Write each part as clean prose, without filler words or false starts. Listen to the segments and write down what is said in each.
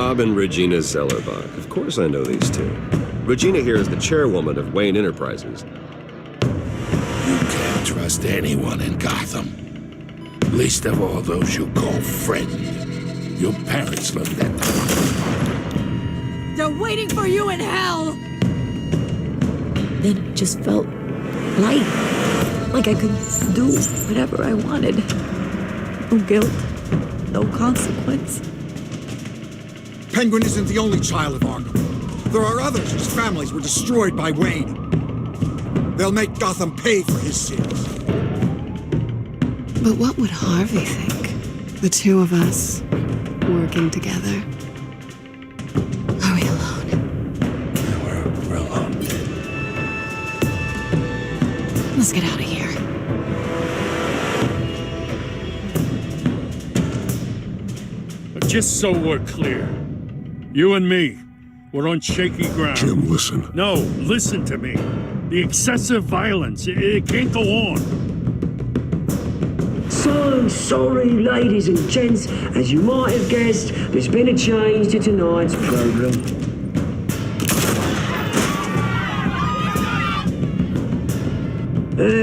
Bob and Regina Zellerbach. Of course I know these two. Regina here is the chairwoman of Wayne Enterprises. You can't trust anyone in Gotham. Least of all those you call friend. Your parents learned that. They're waiting for you in hell! Then it just felt light. Like I could do whatever I wanted. No guilt, no consequence. Penguin isn't the only child of Arkham. There are others whose families were destroyed by Wayne. They'll make Gotham pay for his sins. But what would Harvey think? The two of us, working together. Are we alone? We're alone. Let's get out of here. Just so we're clear, you and me, we're on shaky ground. Jim, listen. No, listen to me. The excessive violence, it can't go on. So sorry, ladies and gents. As you might have guessed, there's been a change to tonight's program.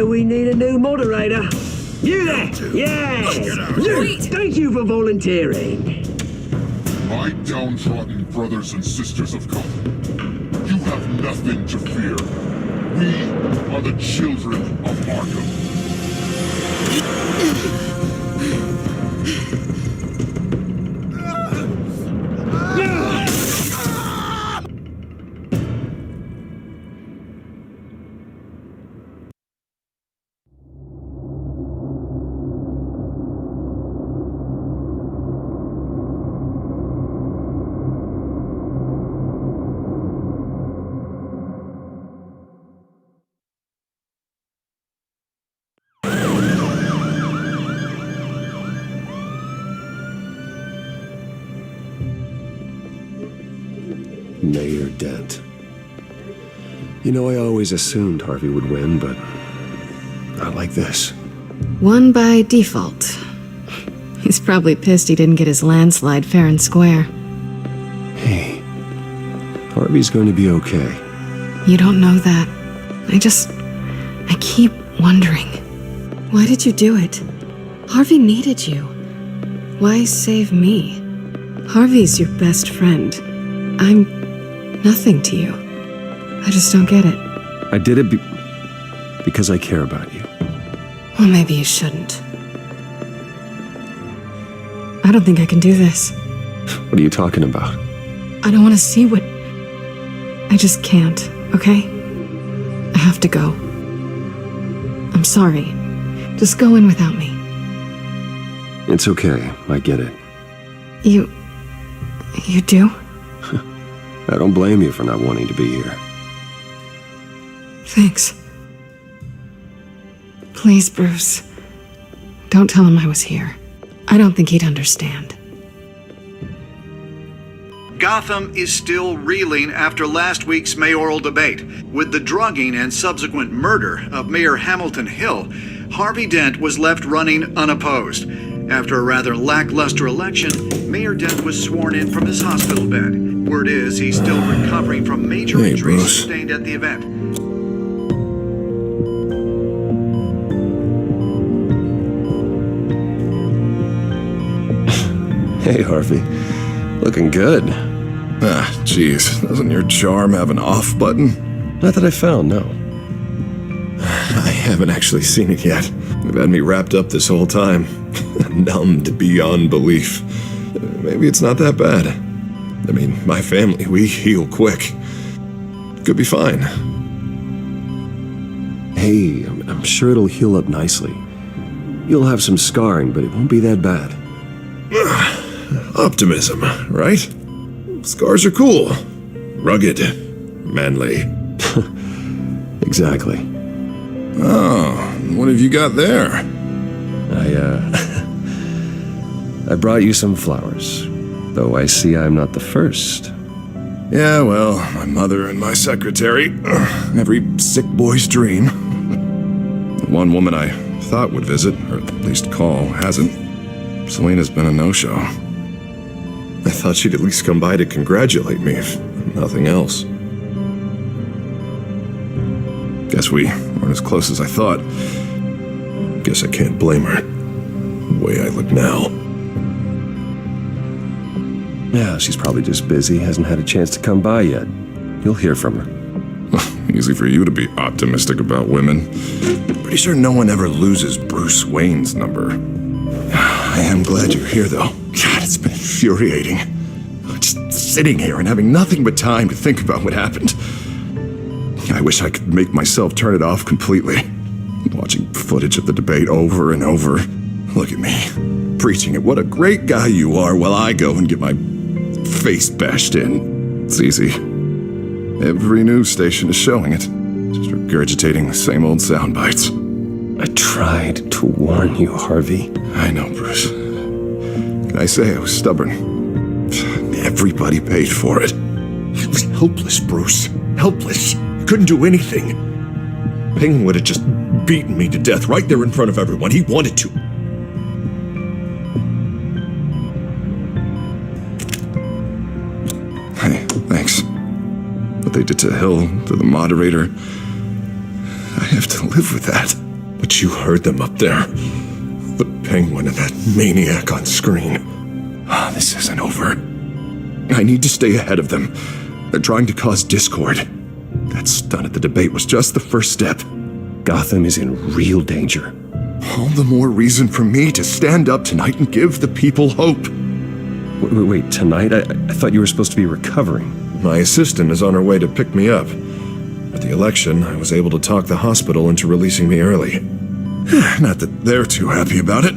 We need a new moderator. You there? Yeah! You! Thank you for volunteering. My downtrodden brothers and sisters of Gotham, you have nothing to fear. We are the children of Arkham. Mayor Dent. You know, I always assumed Harvey would win, but not like this. Won by default. He's probably pissed he didn't get his landslide fair and square. Hey, Harvey's going to be okay. You don't know that. I keep wondering. Why did you do it? Harvey needed you. Why save me? Harvey's your best friend. I'm nothing to you. I just don't get it. I did it because I care about you. Well, maybe you shouldn't. I don't think I can do this. What are you talking about? I don't want to see what... I just can't, okay? I have to go. I'm sorry. Just go in without me. It's okay. I get it. You do? I don't blame you for not wanting to be here. Thanks. Please, Bruce. Don't tell him I was here. I don't think he'd understand. Gotham is still reeling after last week's mayoral debate. With the drugging and subsequent murder of Mayor Hamilton Hill, Harvey Dent was left running unopposed. After a rather lackluster election, Mayor Dent was sworn in from his hospital bed. Word is he's still recovering from major injuries sustained at the event. Hey, Harvey. Looking good. Ah, jeez. Doesn't your charm have an off button? Not that I found, no. I haven't actually seen it yet. You've had me wrapped up this whole time. Numbed beyond belief. Maybe it's not that bad. I mean, my family, we heal quick. Could be fine. Hey, I'm sure it'll heal up nicely. You'll have some scarring, but it won't be that bad. Optimism, right? Scars are cool. Rugged. Manly. Exactly. Oh, what have you got there? I brought you some flowers. Though I see I'm not the first. Yeah, well, my mother and my secretary. Every sick boy's dream. The one woman I thought would visit, or at least call, hasn't. Selena's been a no-show. I thought she'd at least come by to congratulate me, if nothing else. Guess we weren't as close as I thought. Guess I can't blame her. The way I look now. Yeah, she's probably just busy, hasn't had a chance to come by yet. You'll hear from her. Easy for you to be optimistic about women. Pretty sure no one ever loses Bruce Wayne's number. I am glad you're here, though. God, it's been infuriating. Just sitting here and having nothing but time to think about what happened. I wish I could make myself turn it off completely. Watching footage of the debate over and over. Look at me, preaching at what a great guy you are while I go and get my face bashed in. It's easy. Every news station is showing it. Just regurgitating the same old sound bites. I tried to warn you, Harvey. I know, Bruce. Can I say I was stubborn? Everybody paid for it. I was helpless, Bruce. Helpless. Couldn't do anything. Penguin would have just beaten me to death right there in front of everyone. He wanted to. Hey, thanks. What they did to Hill, to the moderator, I have to live with that. But you heard them up there. The Penguin and that maniac on screen. This isn't over. I need to stay ahead of them. They're trying to cause discord. That stunt at the debate was just the first step. Gotham is in real danger. All the more reason for me to stand up tonight and give the people hope. Wait, tonight? I thought you were supposed to be recovering. My assistant is on her way to pick me up. At the election, I was able to talk the hospital into releasing me early. Not that they're too happy about it.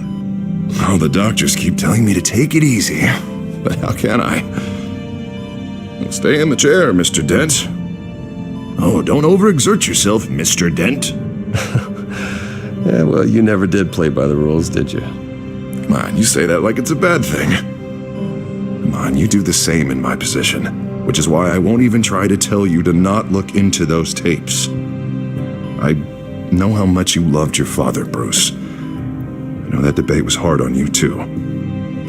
All the doctors keep telling me to take it easy. But how can I? Stay in the chair, Mr. Dent. Oh, don't overexert yourself, Mr. Dent. Yeah, well, you never did play by the rules, did you? Come on, you say that like it's a bad thing. Come on, you do the same in my position, which is why I won't even try to tell you to not look into those tapes. I know how much you loved your father, Bruce. I know that debate was hard on you, too.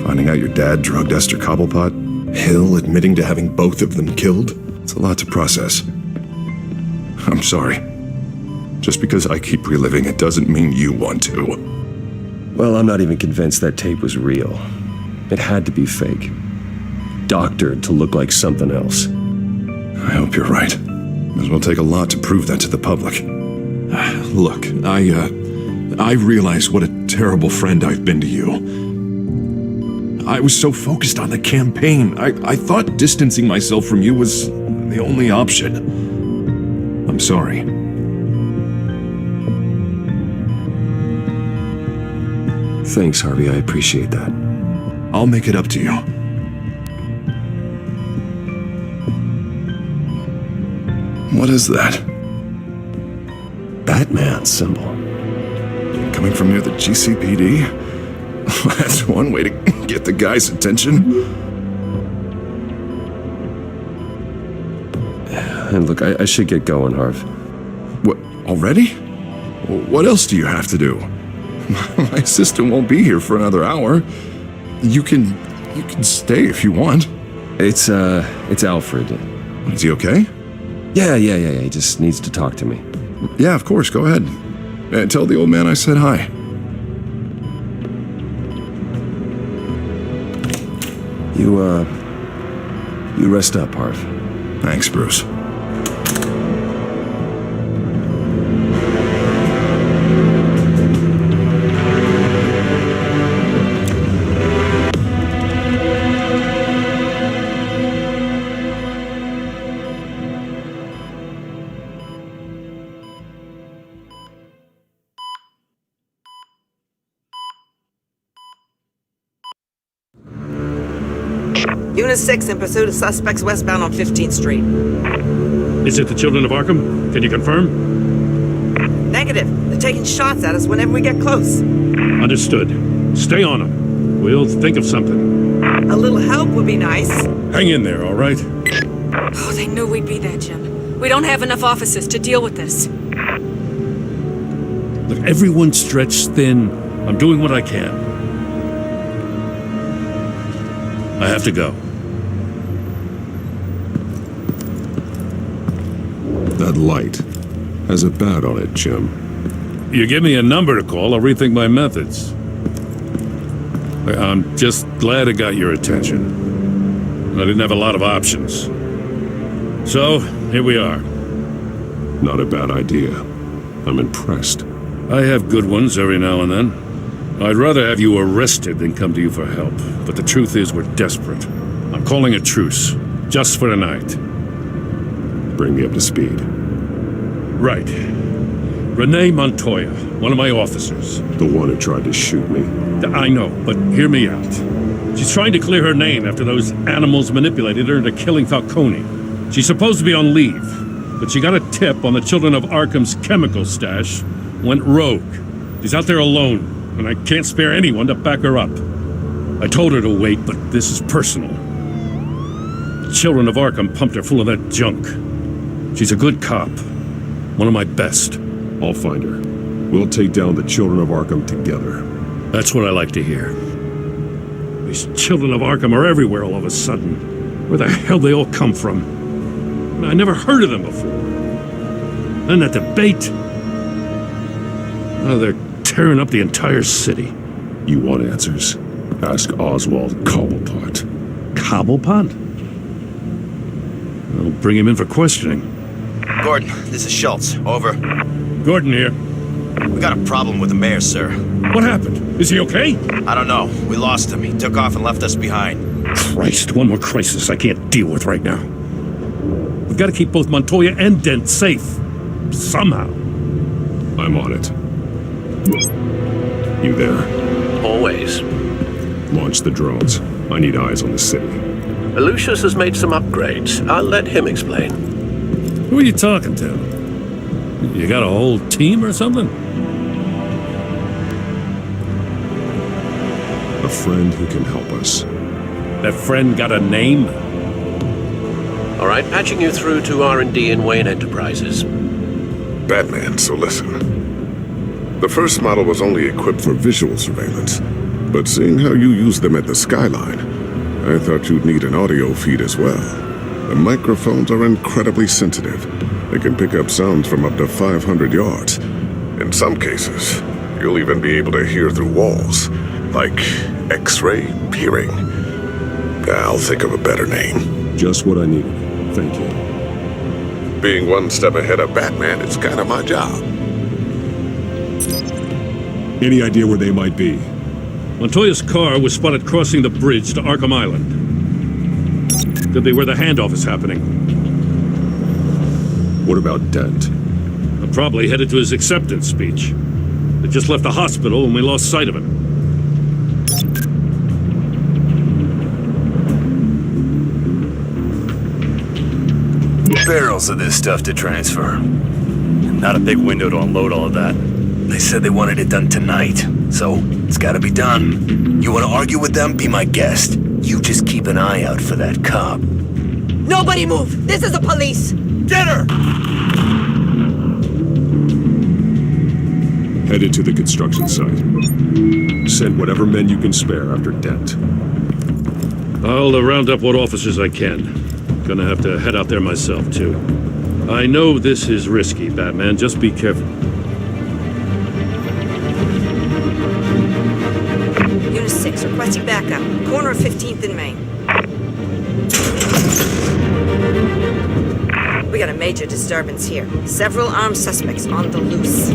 Finding out your dad drugged Esther Cobblepot, Hill admitting to having both of them killed, it's a lot to process. I'm sorry. Just because I keep reliving it doesn't mean you want to. Well, I'm not even convinced that tape was real. It had to be fake. Doctored to look like something else. I hope you're right. It will take a lot to prove that to the public. Look, I realize what a terrible friend I've been to you. I was so focused on the campaign. I thought distancing myself from you was the only option. I'm sorry. Thanks, Harvey. I appreciate that. I'll make it up to you. What is that? Batman symbol. Coming from near the GCPD? That's one way to get the guy's attention. And look, I should get going, Harv. What, already? What else do you have to do? My assistant won't be here for another hour. You can stay if you want. It's Alfred. Is he okay? Yeah. He just needs to talk to me. Yeah, of course. Go ahead. Tell the old man I said hi. You rest up, Harv. Thanks, Bruce. Unit 6 in pursuit of suspects westbound on 15th Street. Is it the children of Arkham? Can you confirm? Negative. They're taking shots at us whenever we get close. Understood. Stay on them. We'll think of something. A little help would be nice. Hang in there, all right? Oh, they knew we'd be there, Jim. We don't have enough officers to deal with this. Look, everyone's stretched thin. I'm doing what I can. I have to go. That light has a bat on it, Jim. You give me a number to call, I'll rethink my methods. I'm just glad it got your attention. I didn't have a lot of options. So, here we are. Not a bad idea. I'm impressed. I have good ones every now and then. I'd rather have you arrested than come to you for help. But the truth is, we're desperate. I'm calling a truce, just for tonight. Bring me up to speed. Right. Renee Montoya, one of my officers. The one who tried to shoot me. I know, but hear me out. She's trying to clear her name after those animals manipulated her into killing Falcone. She's supposed to be on leave, but she got a tip on the Children of Arkham's chemical stash, went rogue. She's out there alone, and I can't spare anyone to back her up. I told her to wait, but this is personal. The Children of Arkham pumped her full of that junk. She's a good cop. One of my best. I'll find her. We'll take down the Children of Arkham together. That's what I like to hear. These Children of Arkham are everywhere all of a sudden. Where the hell they all come from? I never heard of them before. And that debate. Oh, they're tearing up the entire city. You want answers? Ask Oswald Cobblepot. Cobblepot? I'll bring him in for questioning. Gordon, this is Schultz. Over. Gordon here. We got a problem with the mayor, sir. What happened? Is he okay? I don't know. We lost him. He took off and left us behind. Christ, one more crisis I can't deal with right now. We've got to keep both Montoya and Dent safe. Somehow. I'm on it. You there? Always. Launch the drones. I need eyes on the city. Lucius has made some upgrades. I'll let him explain. Who are you talking to? You got a whole team or something? A friend who can help us. That friend got a name? All right, patching you through to R&D in Wayne Enterprises. Batman, so listen. The first model was only equipped for visual surveillance, but seeing how you use them at the Skyline, I thought you'd need an audio feed as well. The microphones are incredibly sensitive. They can pick up sounds from up to 500 yards. In some cases, you'll even be able to hear through walls, like X-ray peering. I'll think of a better name. Just what I needed. Thank you. Being one step ahead of Batman is kind of my job. Any idea where they might be? Montoya's car was spotted crossing the bridge to Arkham Island. Could be where the handoff is happening. What about Dent? I'm probably headed to his acceptance speech. They just left the hospital and we lost sight of him. Barrels of this stuff to transfer. Not a big window to unload all of that. They said they wanted it done tonight, so it's gotta be done. You wanna argue with them? Be my guest. You just keep an eye out for that cop. Nobody move! This is the police! Get her! Headed to the construction site. Send whatever men you can spare after Dent. I'll round up what officers I can. Gonna have to head out there myself, too. I know this is risky, Batman. Just be careful. Unit 6, requesting backup. Corner of 15th and Main. We got a major disturbance here. Several armed suspects on the loose.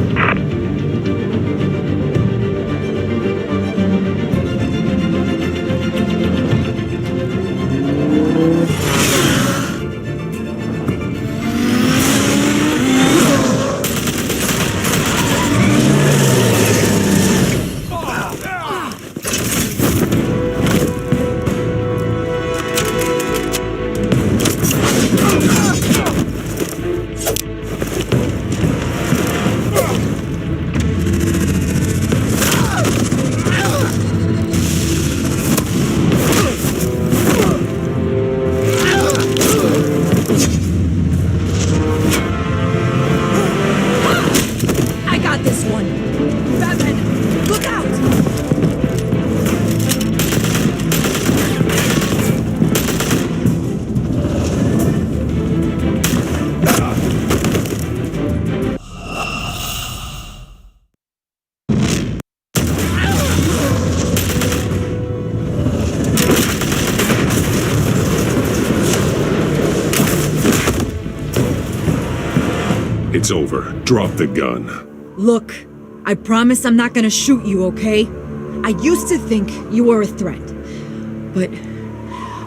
It's over. Drop the gun. Look, I promise I'm not gonna shoot you, okay? I used to think you were a threat. But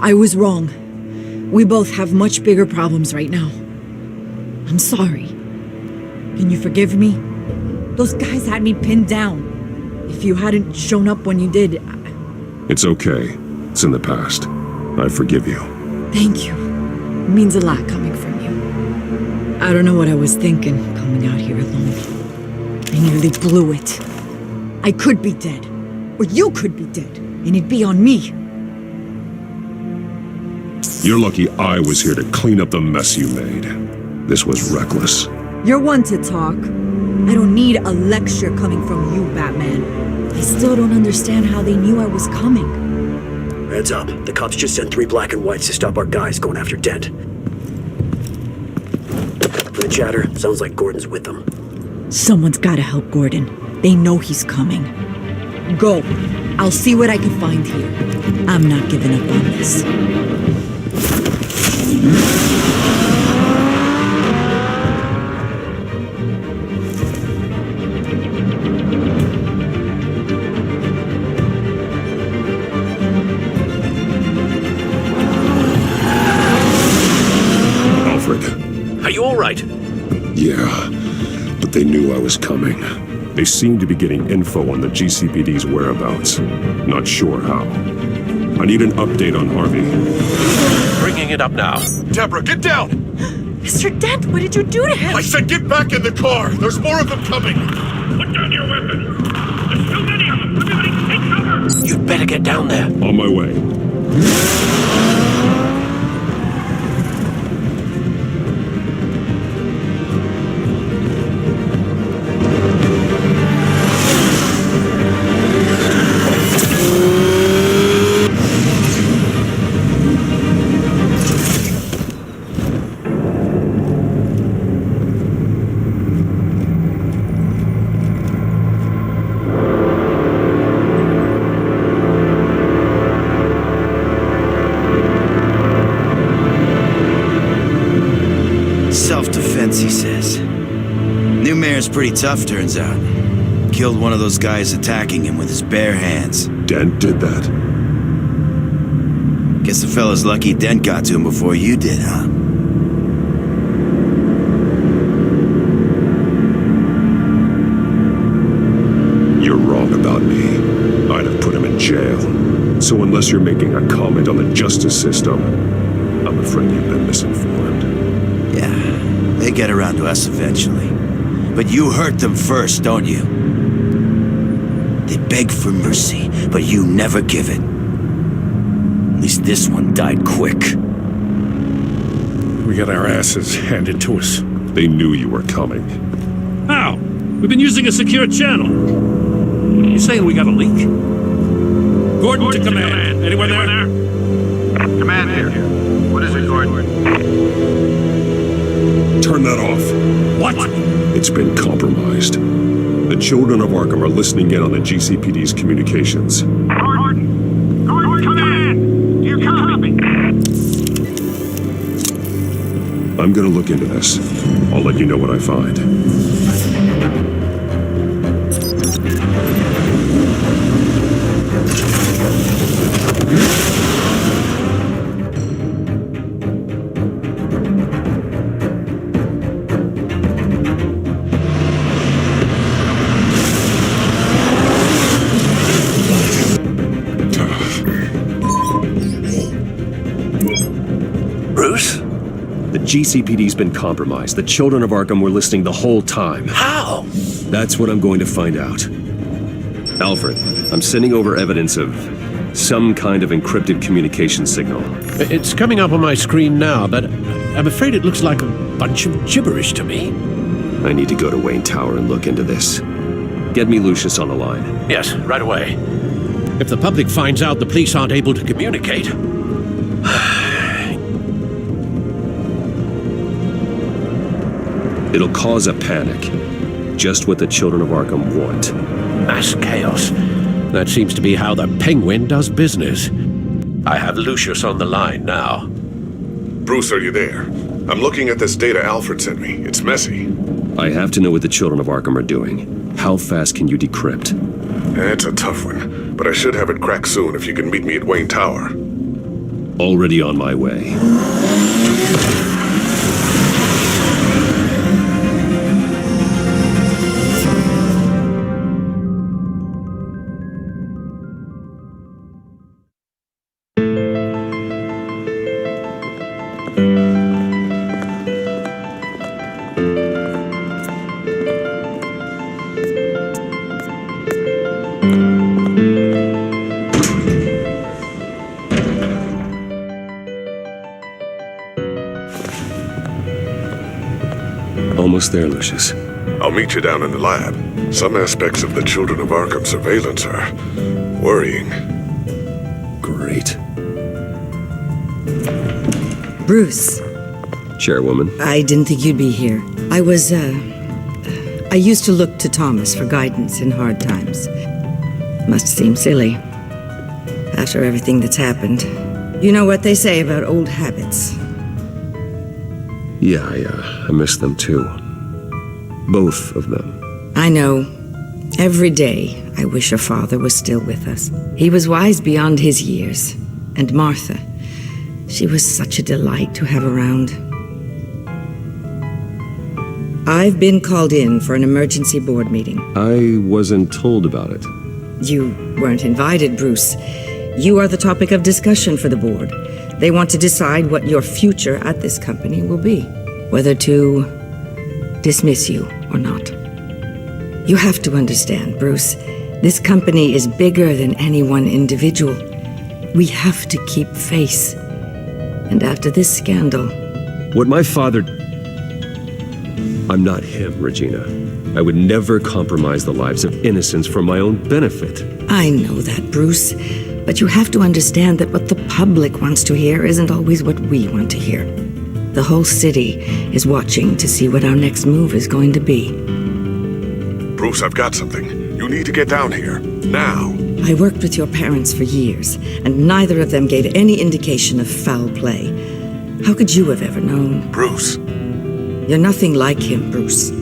I was wrong. We both have much bigger problems right now. I'm sorry. Can you forgive me? Those guys had me pinned down. If you hadn't shown up when you did... It's okay. It's in the past. I forgive you. Thank you. It means a lot coming from you. I don't know what I was thinking coming out here alone. I nearly blew it. I could be dead. Or you could be dead. And it'd be on me. You're lucky I was here to clean up the mess you made. This was reckless. You're one to talk. I don't need a lecture coming from you, Batman. I still don't understand how they knew I was coming. Heads up. The cops just sent 3 black and whites to stop our guys going after Dent. For the chatter, sounds like Gordon's with them. Someone's gotta help Gordon. They know he's coming. Go. I'll see what I can find here. I'm not giving up on this. Are you all right? Yeah, but they knew I was coming. They seemed to be getting info on the GCPD's whereabouts. Not sure how. I need an update on Harvey. Bringing it up now. Deborah, get down! Mr. Dent, what did you do to him? I said get back in the car! There's more of them coming! Put down your weapon! There's too many of them! Everybody take cover! You'd better get down there. On my way. Self-defense, he says. New mayor's pretty tough, turns out. Killed one of those guys attacking him with his bare hands. Dent did that? Guess the fella's lucky Dent got to him before you did, huh? You're wrong about me. I'd have put him in jail. So unless you're making a comment on the justice system, I'm afraid you've been misinformed. Yeah, they get around to us eventually. But you hurt them first, don't you? They beg for mercy, but you never give it. At least this one died quick. We got our asses handed to us. They knew you were coming. How? We've been using a secure channel. You saying we got a leak? Gordon to command. Anyone there? Command here. What is it, Gordon? Turn that off. What? It's been compromised. The children of Arkham are listening in on the GCPD's communications. Gordon! Gordon, command! Do you copy? I'm gonna look into this. I'll let you know what I find. Bruce? The GCPD's been compromised. The children of Arkham were listening the whole time. How? That's what I'm going to find out. Alfred, I'm sending over evidence of some kind of encrypted communication signal. It's coming up on my screen now, but I'm afraid it looks like a bunch of gibberish to me. I need to go to Wayne Tower and look into this. Get me Lucius on the line. Yes, right away. If the public finds out the police aren't able to communicate... It'll cause a panic. Just what the children of Arkham want. Mass chaos. That seems to be how the Penguin does business. I have Lucius on the line now. Bruce, are you there? I'm looking at this data Alfred sent me. It's messy. I have to know what the children of Arkham are doing. How fast can you decrypt? It's a tough one, but I should have it cracked soon if you can meet me at Wayne Tower. Already on my way. Almost there, Lucius. I'll meet you down in the lab. Some aspects of the Children of Arkham surveillance are worrying. Great. Bruce. Chairwoman. I didn't think you'd be here. I used to look to Thomas for guidance in hard times. Must seem silly. After everything that's happened. You know what they say about old habits. Yeah, I miss them too. Both of them. I know. Every day, I wish your father was still with us. He was wise beyond his years. And Martha, she was such a delight to have around. I've been called in for an emergency board meeting. I wasn't told about it. You weren't invited, Bruce. You are the topic of discussion for the board. They want to decide what your future at this company will be. Whether to dismiss you or not. You have to understand, Bruce. This company is bigger than any one individual. We have to keep face. And after this scandal... What my father... I'm not him, Regina. I would never compromise the lives of innocents for my own benefit. I know that, Bruce. But you have to understand that what the public wants to hear isn't always what we want to hear. The whole city is watching to see what our next move is going to be. Bruce, I've got something. You need to get down here. Now. I worked with your parents for years, and neither of them gave any indication of foul play. How could you have ever known? Bruce. You're nothing like him, Bruce.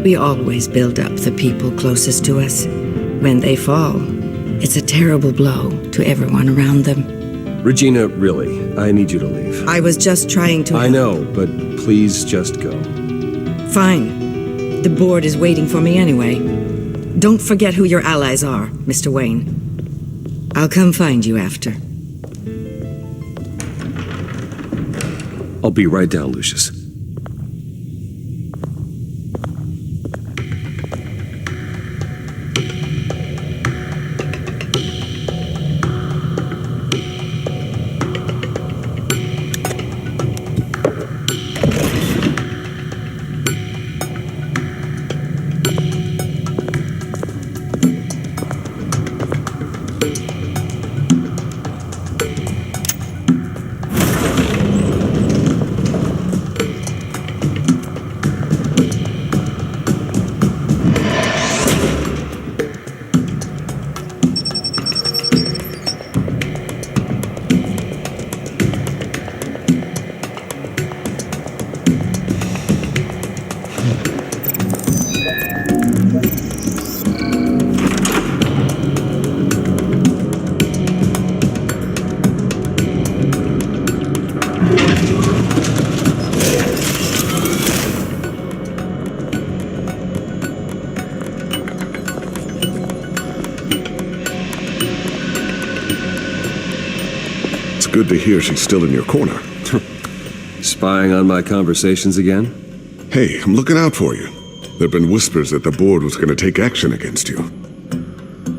We always build up the people closest to us. When they fall, it's a terrible blow to everyone around them. Regina, really, I need you to leave. I was just trying to... I know, but please just go. Fine. The board is waiting for me anyway. Don't forget who your allies are, Mr. Wayne. I'll come find you after. I'll be right down, Lucius. Good to hear she's still in your corner. Spying on my conversations again? Hey, I'm looking out for you. There've been whispers that the board was going to take action against you.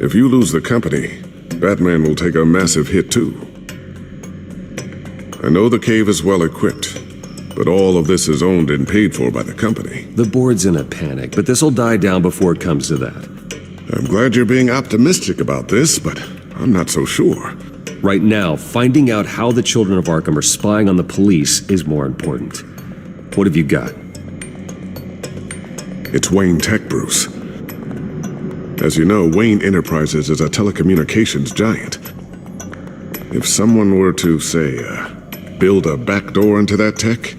If you lose the company, Batman will take a massive hit too. I know the cave is well equipped, but all of this is owned and paid for by the company. The board's in a panic, but this'll die down before it comes to that. I'm glad you're being optimistic about this, but I'm not so sure. Right now, finding out how the children of Arkham are spying on the police is more important. What have you got? It's Wayne Tech, Bruce. As you know, Wayne Enterprises is a telecommunications giant. If someone were to, say, build a backdoor into that tech,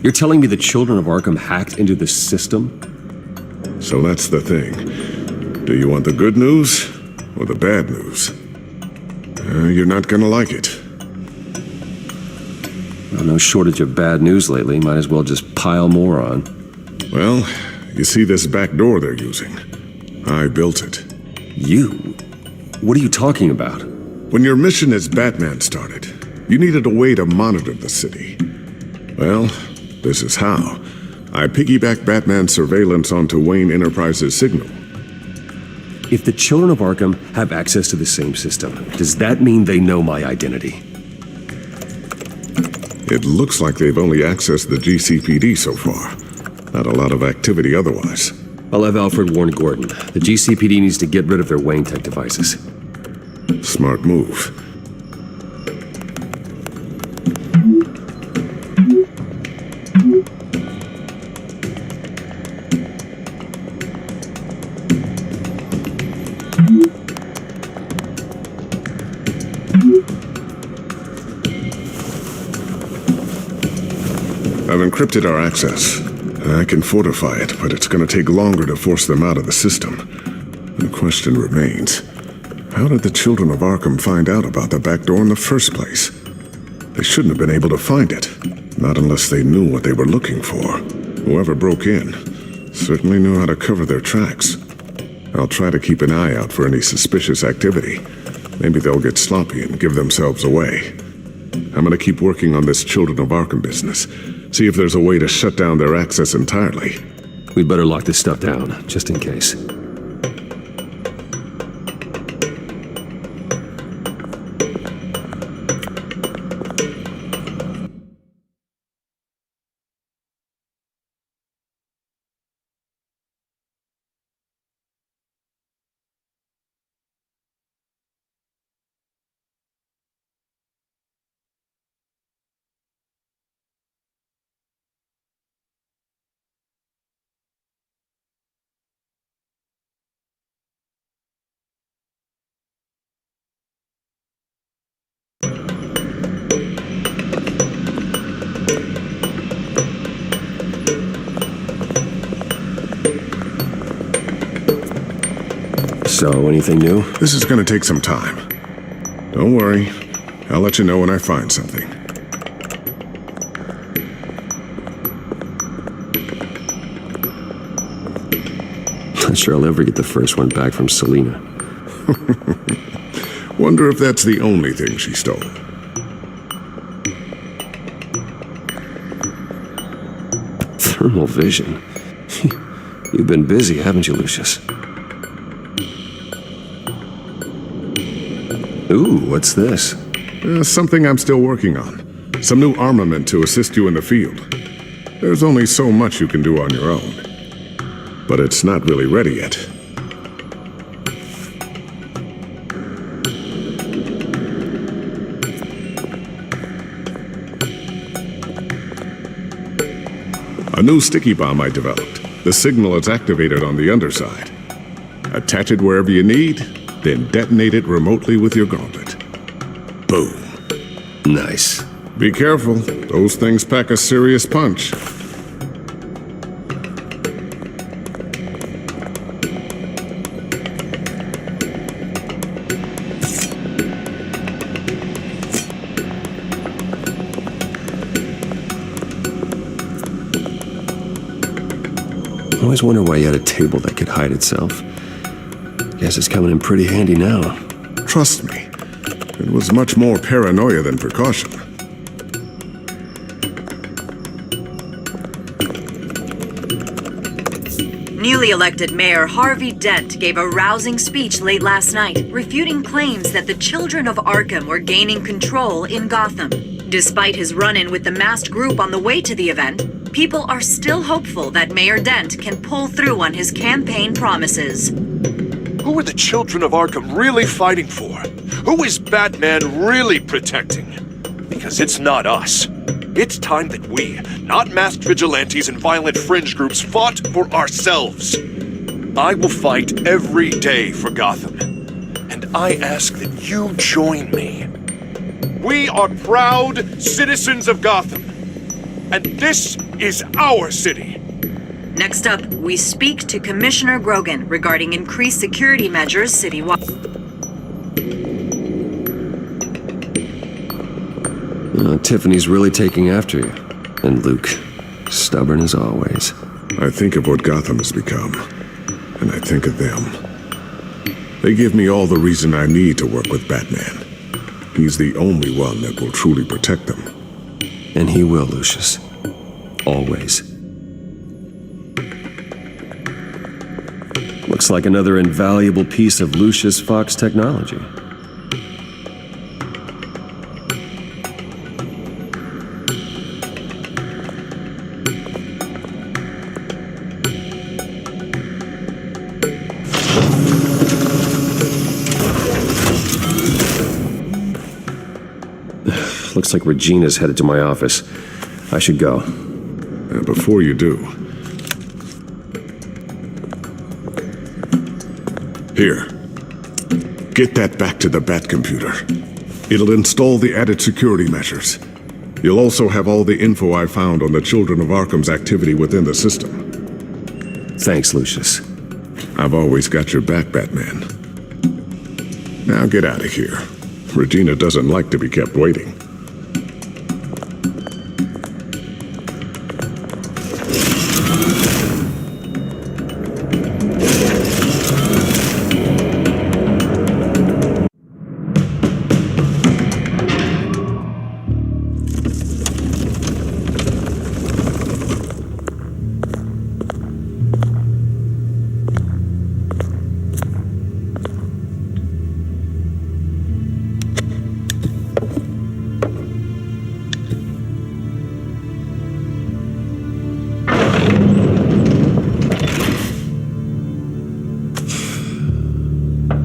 You're telling me the children of Arkham hacked into the system? So that's the thing. Do you want the good news or the bad news? You're not gonna like it. Well, no shortage of bad news lately. Might as well just pile more on. Well, you see this back door they're using? I built it. You? What are you talking about? When your mission as Batman started, you needed a way to monitor the city. Well, this is how. I piggybacked Batman's surveillance onto Wayne Enterprises' signal. If the children of Arkham have access to the same system, does that mean they know my identity? It looks like they've only accessed the GCPD so far. Not a lot of activity otherwise. I'll have Alfred warn Gordon. The GCPD needs to get rid of their Wayne Tech devices. Smart move. I've encrypted our access. I can fortify it, but it's going to take longer to force them out of the system. The question remains, how did the children of Arkham find out about the back door in the first place? They shouldn't have been able to find it, not unless they knew what they were looking for. Whoever broke in certainly knew how to cover their tracks. I'll try to keep an eye out for any suspicious activity. Maybe they'll get sloppy and give themselves away. I'm gonna keep working on this Children of Arkham business. See if there's a way to shut down their access entirely. We'd better lock this stuff down, just in case. So, anything new? This is gonna take some time. Don't worry. I'll let you know when I find something. Not sure I'll ever get the first one back from Selina. Wonder if that's the only thing she stole. Thermal vision. You've been busy, haven't you, Lucius? Ooh, what's this? Something I'm still working on. Some new armament to assist you in the field. There's only so much you can do on your own. But it's not really ready yet. A new sticky bomb I developed. The signal is activated on the underside. Attach it wherever you need, then detonate it remotely with your gauntlet. Boom. Nice. Be careful. Those things pack a serious punch. I always wonder why you had a table that could hide itself. Guess it's coming in pretty handy now. Trust me, it was much more paranoia than precaution. Newly elected Mayor Harvey Dent gave a rousing speech late last night, refuting claims that the children of Arkham were gaining control in Gotham. Despite his run-in with the masked group on the way to the event, people are still hopeful that Mayor Dent can pull through on his campaign promises. Who are the children of Arkham really fighting for? Who is Batman really protecting? Because it's not us. It's time that we, not masked vigilantes and violent fringe groups, fought for ourselves. I will fight every day for Gotham. And I ask that you join me. We are proud citizens of Gotham. and this is our city. Next up, we speak to Commissioner Grogan regarding increased security measures citywide. Tiffany's really taking after you. And Luke, stubborn as always. I think of what Gotham has become, and I think of them. They give me all the reason I need to work with Batman. He's the only one that will truly protect them. And he will, Lucius. Always. Looks like another invaluable piece of Lucius Fox technology. Looks like Regina's headed to my office. I should go. Before you do... Here. Get that back to the Bat computer. It'll install the added security measures. You'll also have all the info I found on the Children of Arkham's activity within the system. Thanks, Lucius. I've always got your back, Batman. Now get out of here. Regina doesn't like to be kept waiting.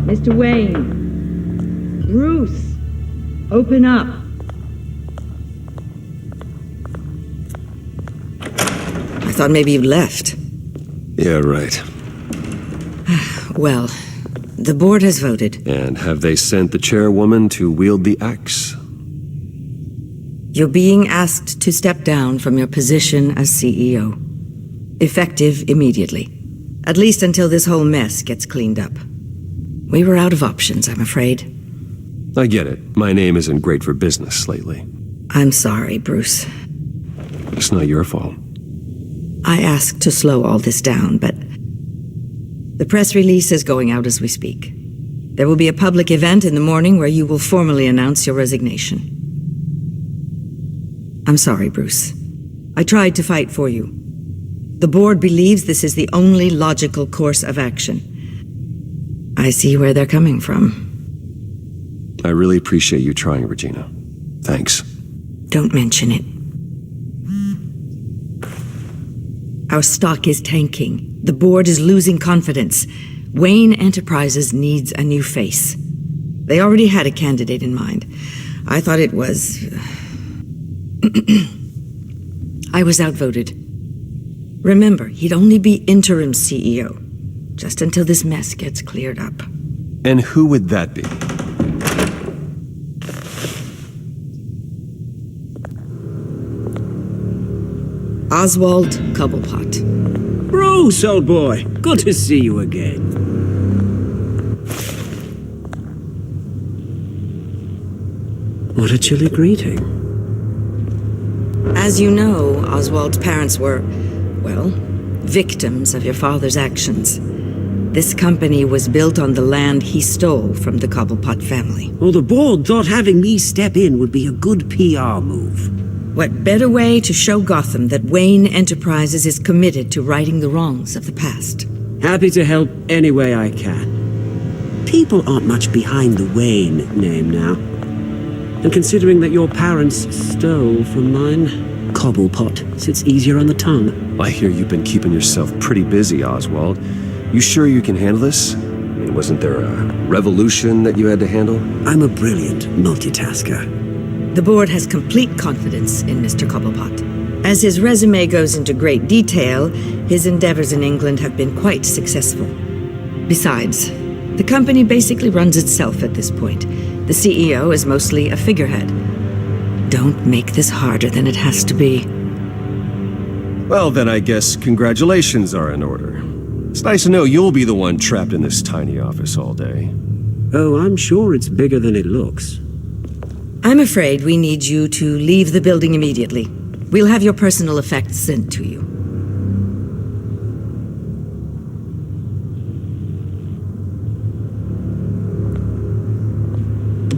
Mr. Wayne. Bruce. Open up. I thought maybe you left. Yeah, right. Well, the board has voted. And have they sent the chairwoman to wield the axe? You're being asked to step down from your position as CEO. Effective immediately. At least until this whole mess gets cleaned up. We were out of options, I'm afraid. I get it. My name isn't great for business lately. I'm sorry, Bruce. It's not your fault. I asked to slow all this down, but the press release is going out as we speak. There will be a public event in the morning where you will formally announce your resignation. I'm sorry, Bruce. I tried to fight for you. The board believes this is the only logical course of action. I see where they're coming from. I really appreciate you trying, Regina. Thanks. Don't mention it. Our stock is tanking. The board is losing confidence. Wayne Enterprises needs a new face. They already had a candidate in mind. I thought it was... I was outvoted. Remember, he'd only be interim CEO. Just until this mess gets cleared up. And who would that be? Oswald Cobblepot. Bruce, old boy. Good to see you again. What a chilly greeting. As you know, Oswald's parents were, well, victims of your father's actions. This company was built on the land he stole from the Cobblepot family. Well, the board thought having me step in would be a good PR move. What better way to show Gotham that Wayne Enterprises is committed to righting the wrongs of the past? Happy to help any way I can. People aren't much behind the Wayne name now. And considering that your parents stole from mine, Cobblepot sits easier on the tongue. I hear you've been keeping yourself pretty busy, Oswald. You sure you can handle this? I mean, wasn't there a revolution that you had to handle? I'm a brilliant multitasker. The board has complete confidence in Mr. Cobblepot. As his resume goes into great detail, his endeavors in England have been quite successful. Besides, the company basically runs itself at this point. The CEO is mostly a figurehead. Don't make this harder than it has to be. Well, then I guess congratulations are in order. It's nice to know you'll be the one trapped in this tiny office all day. Oh, I'm sure it's bigger than it looks. I'm afraid we need you to leave the building immediately. We'll have your personal effects sent to you.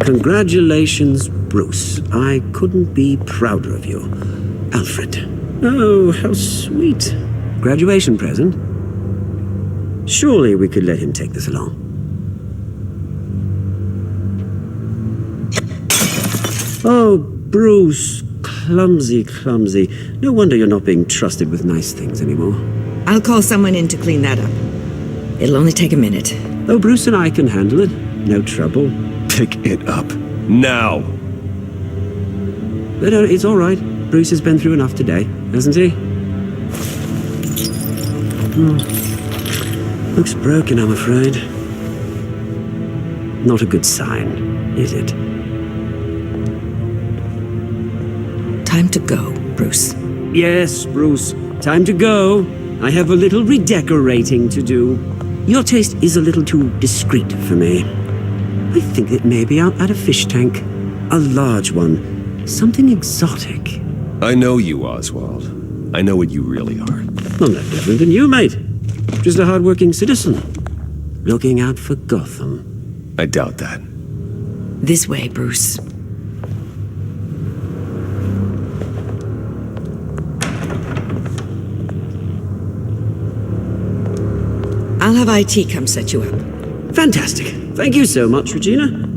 Congratulations, Bruce. I couldn't be prouder of you. Alfred. Oh, how sweet. Graduation present? Surely we could let him take this along. Oh, Bruce. Clumsy, clumsy. No wonder you're not being trusted with nice things anymore. I'll call someone in to clean that up. It'll only take a minute. Oh, Bruce and I can handle it. No trouble. Pick it up. Now! But it's all right. Bruce has been through enough today, hasn't he? Looks broken, I'm afraid. Not a good sign, is it? Time to go, Bruce. Yes, Bruce. Time to go. I have a little redecorating to do. Your taste is a little too discreet for me. I think it may be out at a fish tank. A large one. Something exotic. I know you, Oswald. I know what you really are. I'm no different than you, mate. Just a hard-working citizen. Looking out for Gotham. I doubt that. This way, Bruce. I'll have IT come set you up. Fantastic. Thank you so much, Regina.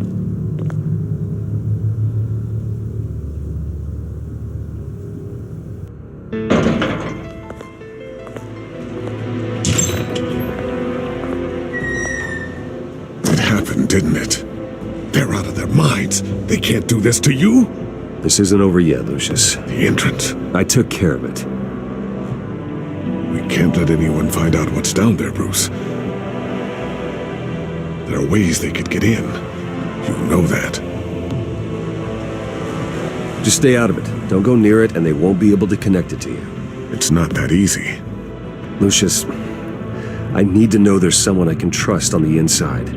It happened, didn't it? They're out of their minds. They can't do this to you. This isn't over yet, Lucius. The entrance. I took care of it. We can't let anyone find out what's down there, Bruce. There are ways they could get in. You know that. Just stay out of it. Don't go near it, and they won't be able to connect it to you. It's not that easy. Lucius, I need to know there's someone I can trust on the inside.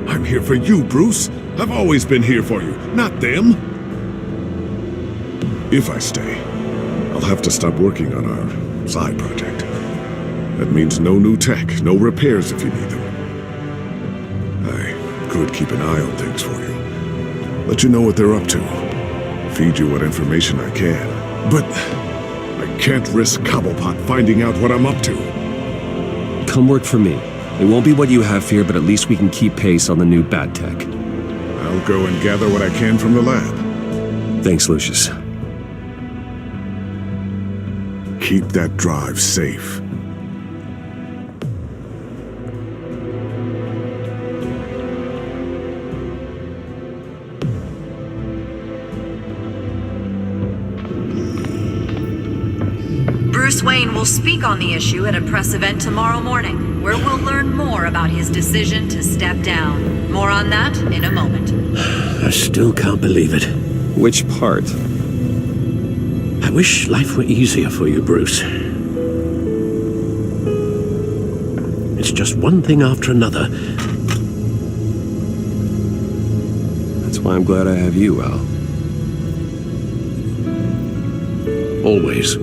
I'm here for you, Bruce. I've always been here for you, not them. If I stay, I'll have to stop working on our side project. That means no new tech, no repairs if you need them. I could keep an eye on things for you. Let you know what they're up to. Feed you what information I can. But I can't risk Cobblepot finding out what I'm up to. Come work for me. It won't be what you have here, but at least we can keep pace on the new bad tech. I'll go and gather what I can from the lab. Thanks, Lucius. Keep that drive safe. Bruce Wayne will speak on the issue at a press event tomorrow morning, where we'll learn more about his decision to step down. More on that in a moment. I still can't believe it. Which part? I wish life were easier for you, Bruce. It's just one thing after another. That's why I'm glad I have you, Al. Always.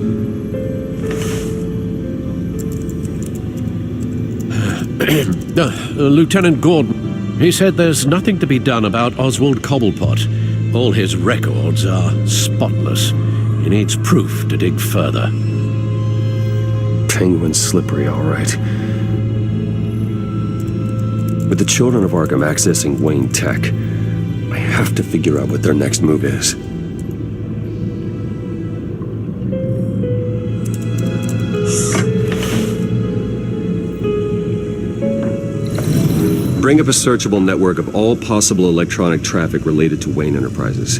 Lieutenant Gordon, he said there's nothing to be done about Oswald Cobblepot. All his records are spotless. He needs proof to dig further. Penguin's slippery, all right. With the children of Arkham accessing Wayne Tech, I have to figure out what their next move is. Bring up a searchable network of all possible electronic traffic related to Wayne Enterprises.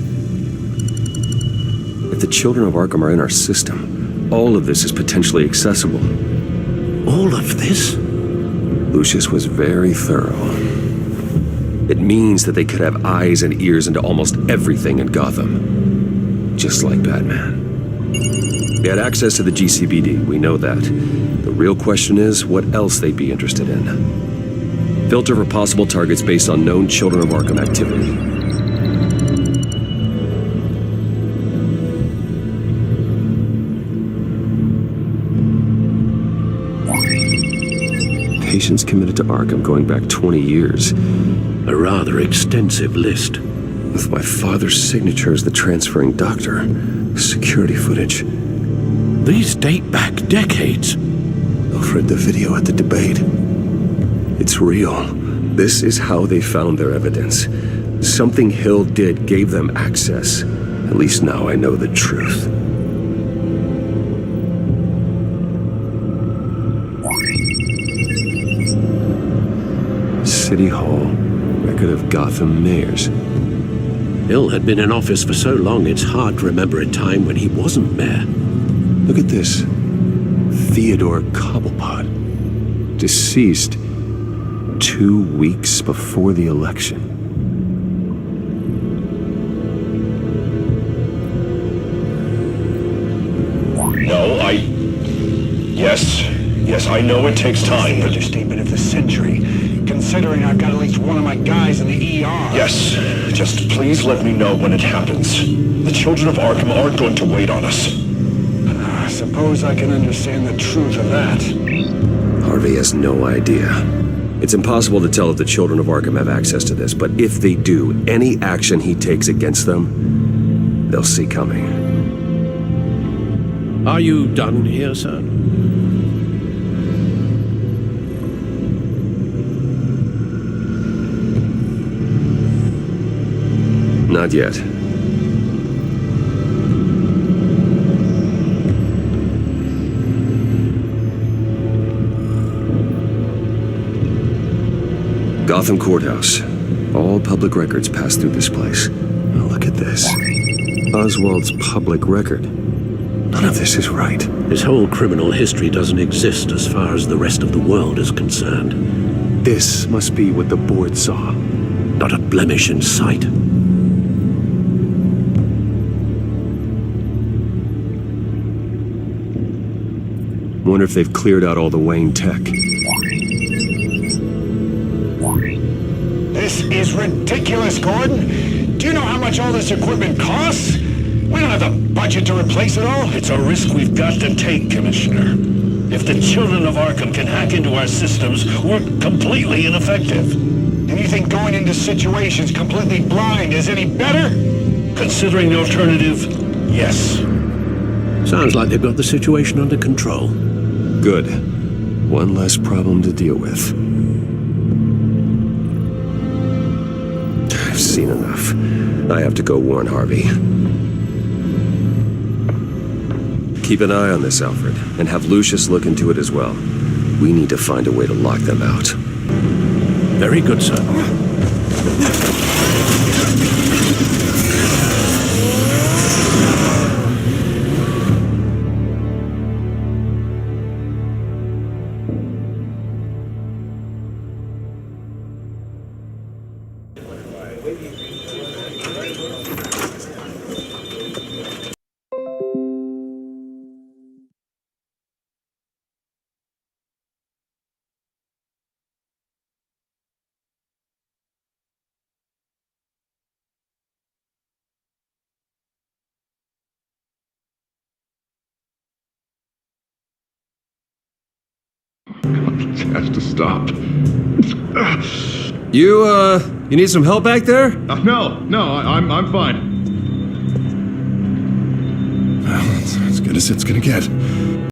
If the children of Arkham are in our system, all of this is potentially accessible. All of this? Lucius was very thorough. It means that they could have eyes and ears into almost everything in Gotham. Just like Batman. They had access to the GCPD, we know that. The real question is, what else they'd be interested in. Filter for possible targets based on known Children of Arkham activity. Patients committed to Arkham going back 20 years. A rather extensive list. With my father's signature as the transferring doctor. Security footage. These date back decades. Alfred, the video at the debate. It's real. This is how they found their evidence. Something Hill did gave them access. At least now I know the truth. City Hall. Record of Gotham mayors. Hill had been in office for so long, it's hard to remember a time when he wasn't mayor. Look at this. Theodore Cobblepot. Deceased 2 weeks before the election. No, Yes, I know it takes time. Understatement of the century, considering I've got at least one of my guys in the ER. Yes, just please let me know when it happens. The children of Arkham aren't going to wait on us. I suppose I can understand the truth of that. Harvey has no idea. It's impossible to tell if the children of Arkham have access to this, but if they do, any action he takes against them, they'll see coming. Are you done here, sir? Not yet. Gotham Courthouse. All public records pass through this place. Now look at this. Oswald's public record. None of this is right. His whole criminal history doesn't exist as far as the rest of the world is concerned. This must be what the board saw. Not a blemish in sight. Wonder if they've cleared out all the Wayne tech. This is ridiculous, Gordon. Do you know how much all this equipment costs? We don't have the budget to replace it all. It's a risk we've got to take, Commissioner. If the children of Arkham can hack into our systems, we're completely ineffective. And you think going into situations completely blind is any better? Considering the alternative, yes. Sounds like they've got the situation under control. Good. One less problem to deal with. I've seen enough. I have to go warn Harvey. Keep an eye on this, Alfred, and have Lucius look into it as well. We need to find a way to lock them out. Very good, sir. It has to stop. You need some help back there? No, I'm fine. Well, it's as good as it's gonna get.